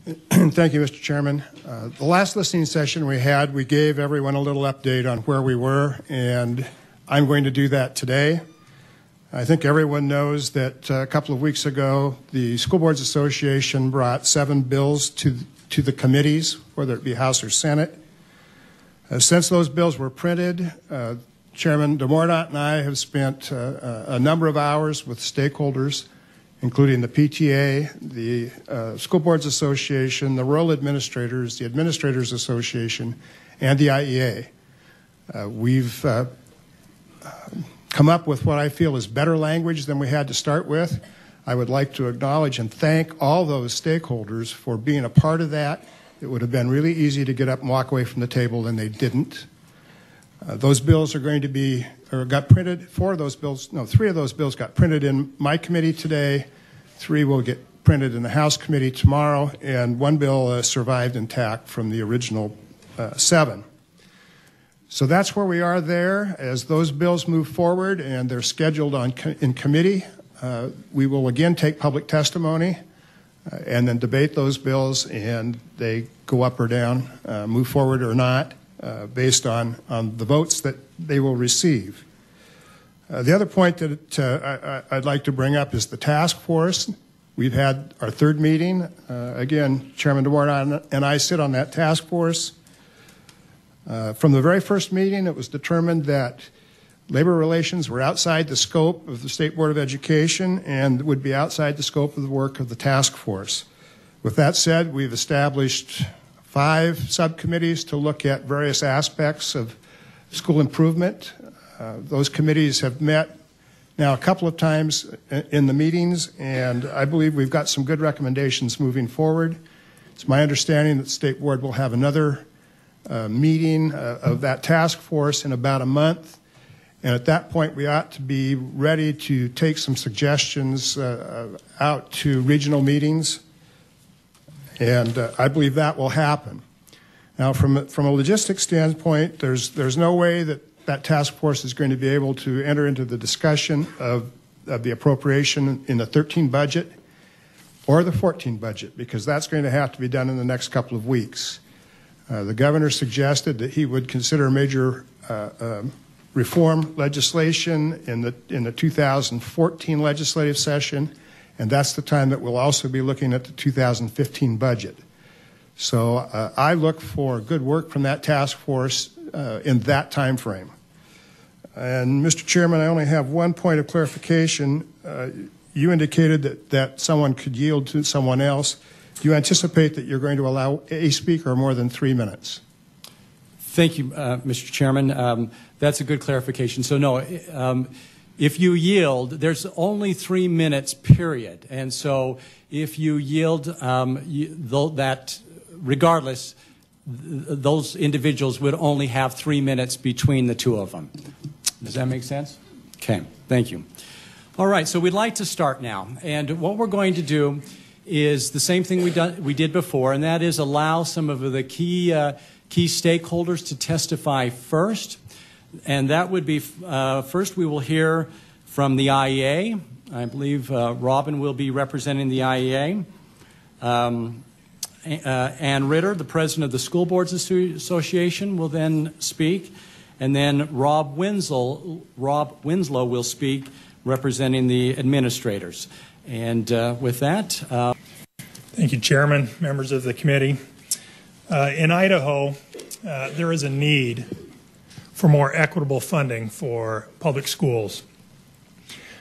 Thank you, Mr. Chairman. The last listening session we had, we gave everyone a little update on where we were, and I'm going to do that today. I think everyone knows that a couple of weeks ago, the School Boards Association brought 7 bills to the committees, whether it be House or Senate. Since those bills were printed, Chairman DeMordaunt and I have spent a number of hours with stakeholders, including the PTA, the School Boards Association, the Rural Administrators, the Administrators Association, and the IEA. We've come up with what I feel is better language than we had to start with. I would like to acknowledge and thank all those stakeholders for being a part of that. It would have been really easy to get up and walk away from the table, and they didn't. Those bills are going to be, or got printed, 3 of those bills got printed in my committee today, 3 will get printed in the House committee tomorrow, and 1 bill survived intact from the original 7. So that's where we are there. As those bills move forward and they're scheduled in committee, we will again take public testimony and then debate those bills, and they go up or down, move forward or not, based on the votes that they will receive. The other point that I'd like to bring up is the task force. We've had our 3rd meeting. Again, Chairman DeMordaunt and I sit on that task force. From the very first meeting, it was determined that labor relations were outside the scope of the State Board of Education and would be outside the scope of the work of the task force. With that said, we've established 5 subcommittees to look at various aspects of school improvement. Those committees have met now a couple of times in the meetings, and I believe we've got some good recommendations moving forward. It's my understanding that the State Board will have another meeting of that task force in about a month, and at that point we ought to be ready to take some suggestions out to regional meetings, and I believe that will happen. Now, from a logistics standpoint, there's no way that task force is going to be able to enter into the discussion of the appropriation in the 13 budget or the 14 budget, because that's going to have to be done in the next couple of weeks. The governor suggested that he would consider major reform legislation in the 2014 legislative session, and that's the time that we'll also be looking at the 2015 budget. So I look for good work from that task force in that time frame. And Mr. Chairman, I only have one point of clarification. You indicated that someone could yield to someone else. Do you anticipate that you're going to allow a speaker more than 3 minutes? Thank you, Mr. Chairman. That's a good clarification. So no, if you yield, there's only 3 minutes, period. And so if you yield, regardless, those individuals would only have 3 minutes between the 2 of them. Does that make sense? Okay, thank you. All right, so we'd like to start now. And what we're going to do is the same thing we did before, and that is allow some of the key stakeholders to testify first. And that would be, first we will hear from the IEA. I believe Robin will be representing the IEA. Ann Ritter, the president of the School Boards Association, will then speak. And then Rob Winslow will speak, representing the administrators. And with that... Thank you, Chairman, members of the committee. In Idaho, there is a need for more equitable funding for public schools.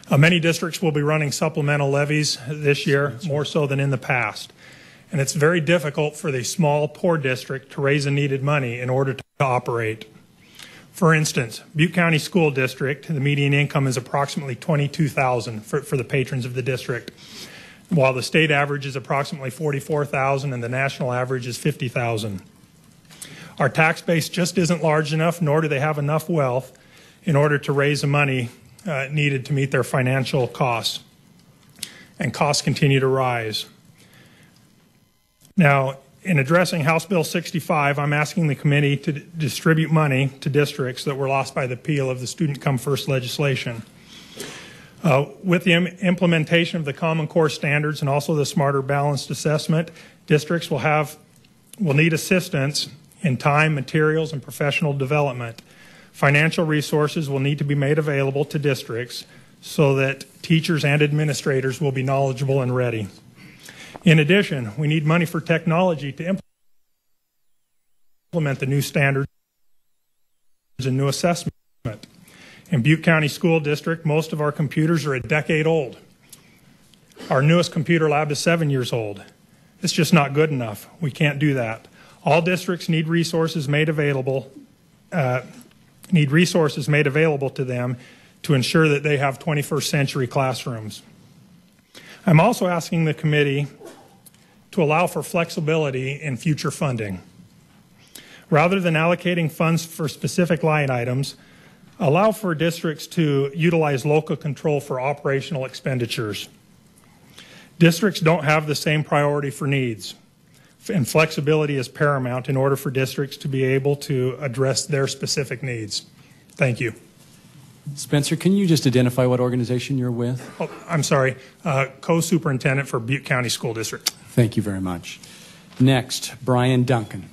Many districts will be running supplemental levies this year, more so than in the past. And it's very difficult for the small, poor district to raise the needed money in order to operate. For instance, Butte County School District, the median income is approximately $22,000 for the patrons of the district, while the state average is approximately $44,000 and the national average is $50,000. Our tax base just isn't large enough, nor do they have enough wealth in order to raise the money needed to meet their financial costs. And costs continue to rise. Now, in addressing House Bill 65, I'm asking the committee to distribute money to districts that were lost by the repeal of the Student Come First legislation. With the implementation of the Common Core standards and also the Smarter Balanced Assessment, Districts will need assistance in time, materials, and professional development. Financial resources will need to be made available to districts so that teachers and administrators will be knowledgeable and ready. In addition, we need money for technology to implement the new standards and new assessment. In Butte County School District, most of our computers are a decade old. Our newest computer lab is 7 years old. It's just not good enough. We can't do that. All districts need resources made available to them to ensure that they have 21st century classrooms. I'm also asking the committee to allow for flexibility in future funding. Rather than allocating funds for specific line items, allow for districts to utilize local control for operational expenditures. Districts don't have the same priority for needs, and flexibility is paramount in order for districts to be able to address their specific needs. Thank you. Spencer, can you just identify what organization you're with? Oh, I'm sorry, co-superintendent for Butte County School District. Thank you very much. Next, Brian Duncan.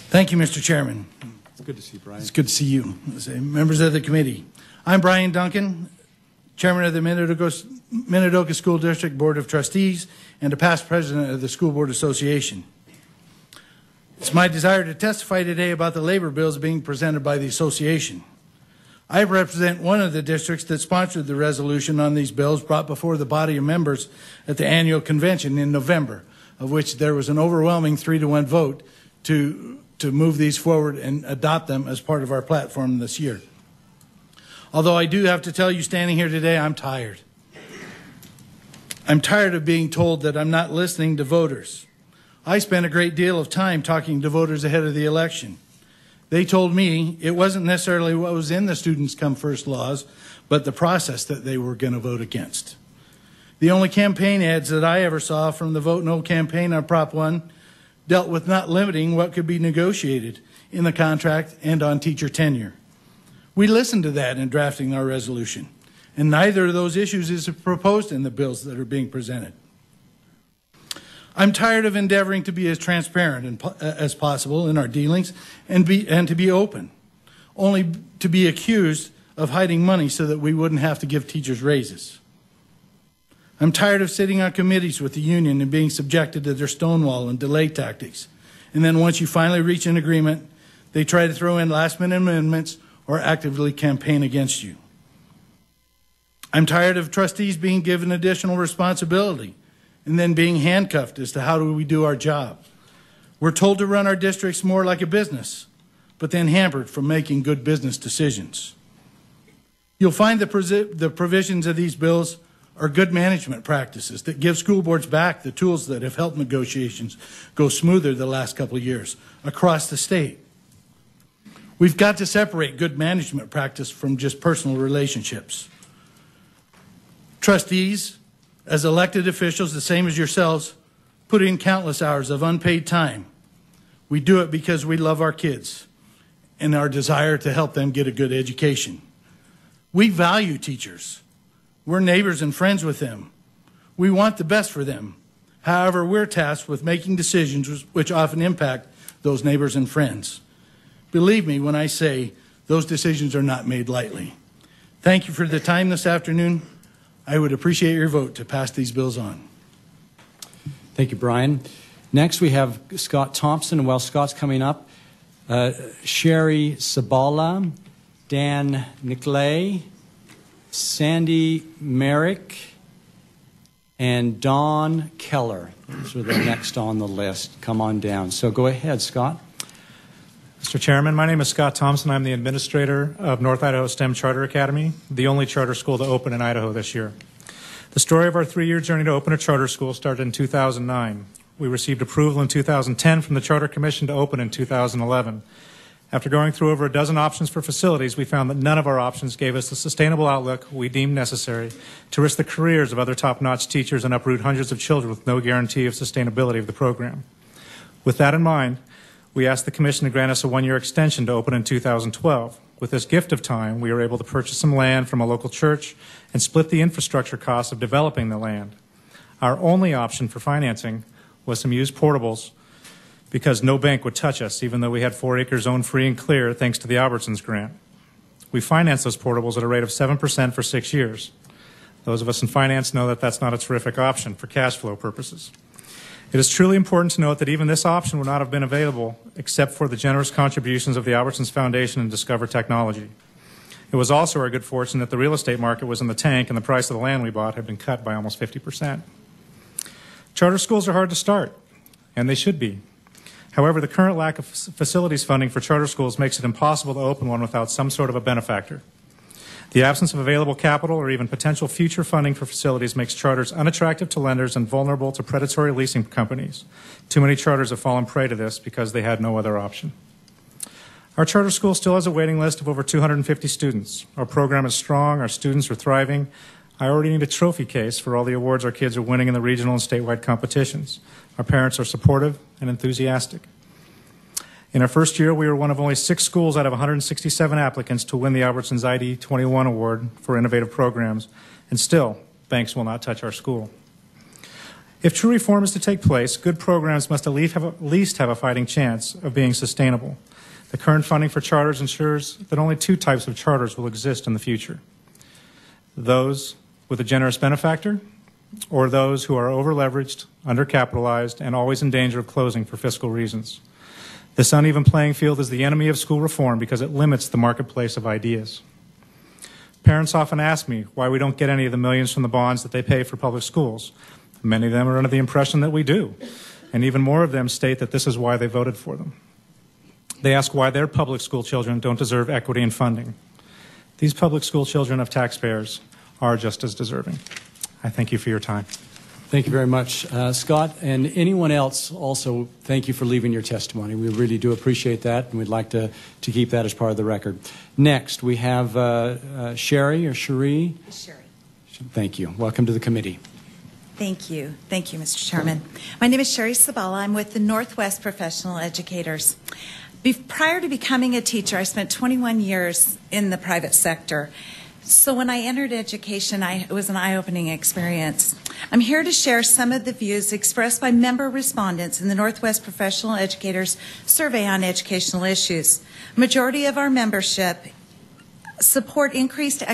Thank you, Mr. Chairman. It's good to see you, Brian. It's good to see you, members of the committee. I'm Brian Duncan, Chairman of the Minidoka School District Board of Trustees and a past president of the School Board Association. It's my desire to testify today about the labor bills being presented by the association. I represent one of the districts that sponsored the resolution on these bills brought before the body of members at the annual convention in November, of which there was an overwhelming 3-to-1 vote to move these forward and adopt them as part of our platform this year. Although I do have to tell you, standing here today, I'm tired. I'm tired of being told that I'm not listening to voters. I spent a great deal of time talking to voters ahead of the election. They told me it wasn't necessarily what was in the Students Come First laws, but the process that they were going to vote against. The only campaign ads that I ever saw from the Vote No campaign on Prop 1 dealt with not limiting what could be negotiated in the contract and on teacher tenure. We listened to that in drafting our resolution, and neither of those issues is proposed in the bills that are being presented. I'm tired of endeavoring to be as transparent as possible in our dealings and to be open, only to be accused of hiding money so that we wouldn't have to give teachers raises. I'm tired of sitting on committees with the union and being subjected to their stonewall and delay tactics. And then once you finally reach an agreement, they try to throw in last-minute amendments or actively campaign against you. I'm tired of trustees being given additional responsibility and then being handcuffed as to how do we do our job. We're told to run our districts more like a business, but then hampered from making good business decisions. You'll find the provisions of these bills are good management practices that give school boards back the tools that have helped negotiations go smoother the last couple of years across the state. We've got to separate good management practice from just personal relationships. Trustees, as elected officials, the same as yourselves, put in countless hours of unpaid time. We do it because we love our kids and our desire to help them get a good education. We value teachers. We're neighbors and friends with them. We want the best for them. However, we're tasked with making decisions which often impact those neighbors and friends. Believe me when I say those decisions are not made lightly. Thank you for the time this afternoon. I would appreciate your vote to pass these bills on. Thank you, Brian. Next, we have Scott Thompson. And while Scott's coming up, Sherry Sabala, Dan Nicklay, Sandy Merrick, and Dawn Keller. Those are the next on the list. Come on down. So go ahead, Scott. Mr. Chairman, my name is Scott Thompson. I'm the administrator of North Idaho STEM Charter Academy, the only charter school to open in Idaho this year. The story of our 3-year journey to open a charter school started in 2009. We received approval in 2010 from the Charter Commission to open in 2011. After going through over a dozen options for facilities, we found that none of our options gave us the sustainable outlook we deemed necessary to risk the careers of other top-notch teachers and uproot hundreds of children with no guarantee of sustainability of the program. With that in mind, we asked the Commission to grant us a 1-year extension to open in 2012. With this gift of time, we were able to purchase some land from a local church and split the infrastructure costs of developing the land. Our only option for financing was some used portables because no bank would touch us, even though we had 4 acres owned free and clear thanks to the Albertsons grant. We financed those portables at a rate of 7% for 6 years. Those of us in finance know that that's not a terrific option for cash flow purposes. It is truly important to note that even this option would not have been available except for the generous contributions of the Albertsons Foundation and Discover Technology. It was also our good fortune that the real estate market was in the tank and the price of the land we bought had been cut by almost 50%. Charter schools are hard to start, and they should be. However, the current lack of facilities funding for charter schools makes it impossible to open one without some sort of a benefactor. The absence of available capital or even potential future funding for facilities makes charters unattractive to lenders and vulnerable to predatory leasing companies. Too many charters have fallen prey to this because they had no other option. Our charter school still has a waiting list of over 250 students. Our program is strong, our students are thriving. I already need a trophy case for all the awards our kids are winning in the regional and statewide competitions. Our parents are supportive and enthusiastic. In our first year, we were one of only 6 schools out of 167 applicants to win the Albertsons ID21 Award for innovative programs, and still, banks will not touch our school. If true reform is to take place, good programs must at least have a fighting chance of being sustainable. The current funding for charters ensures that only 2 types of charters will exist in the future: those with a generous benefactor, or those who are over-leveraged, undercapitalized, and always in danger of closing for fiscal reasons. This uneven playing field is the enemy of school reform because it limits the marketplace of ideas. Parents often ask me why we don't get any of the millions from the bonds that they pay for public schools. Many of them are under the impression that we do, and even more of them state that this is why they voted for them. They ask why their public school children don't deserve equity in funding. These public school children of taxpayers are just as deserving. I thank you for your time. Thank you very much, Scott. And anyone else, also, thank you for leaving your testimony. We really do appreciate that, and we'd like to keep that as part of the record. Next, we have Sherry or Cherie. Sherry. Thank you. Welcome to the committee. Thank you. Thank you, Mr. Chairman. My name is Sherry Sabala. I'm with the Northwest Professional Educators. Prior to becoming a teacher, I spent 21 years in the private sector. So when I entered education, it was an eye-opening experience. I'm here to share some of the views expressed by member respondents in the Northwest Professional Educators Survey on Educational Issues. Majority of our membership support increased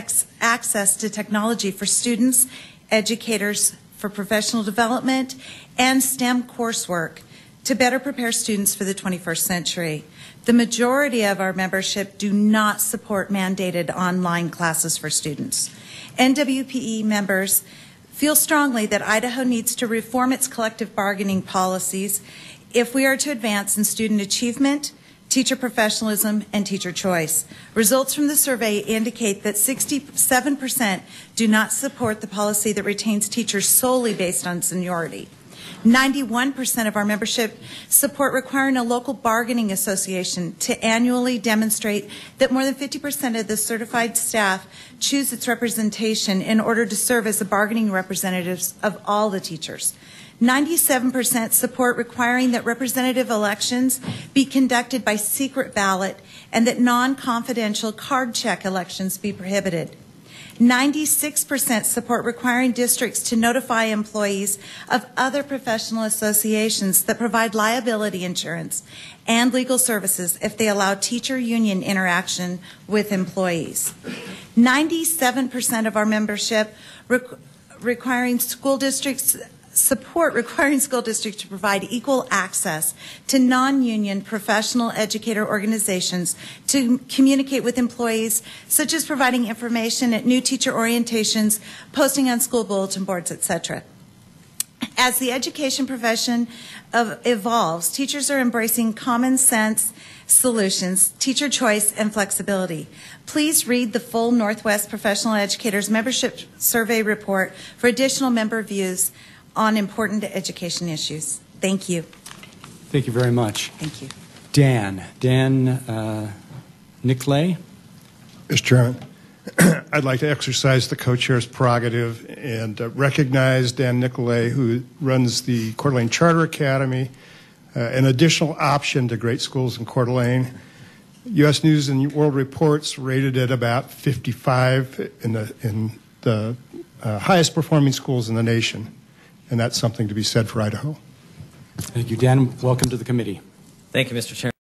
access to technology for students, educators for professional development, and STEM coursework to better prepare students for the 21st century. The majority of our membership do not support mandated online classes for students. NWPE members feel strongly that Idaho needs to reform its collective bargaining policies if we are to advance in student achievement, teacher professionalism, and teacher choice. Results from the survey indicate that 67% do not support the policy that retains teachers solely based on seniority. 91% of our membership support requiring a local bargaining association to annually demonstrate that more than 50% of the certified staff choose its representation in order to serve as the bargaining representatives of all the teachers. 97% support requiring that representative elections be conducted by secret ballot and that non-confidential card check elections be prohibited. 96% support requiring districts to notify employees of other professional associations that provide liability insurance and legal services if they allow teacher union interaction with employees. 97% of our membership requiring school districts to provide equal access to non-union professional educator organizations to communicate with employees, such as providing information at new teacher orientations, posting on school bulletin boards, etc. As the education profession evolves, teachers are embracing common sense solutions, teacher choice, and flexibility. Please read the full Northwest Professional Educators Membership Survey report for additional member views on important education issues. Thank you. Thank you very much. Thank you. Dan Nicklay. Mr. Chairman, I'd like to exercise the co-chair's prerogative and recognize Dan Nicklay, who runs the Coeur d'Alene Charter Academy, an additional option to great schools in Coeur d'Alene. U.S. News and World Report's rated it about 55 in the highest performing schools in the nation, and that's something to be said for Idaho. Thank you, Dan. Welcome to the committee. Thank you, Mr. Chairman.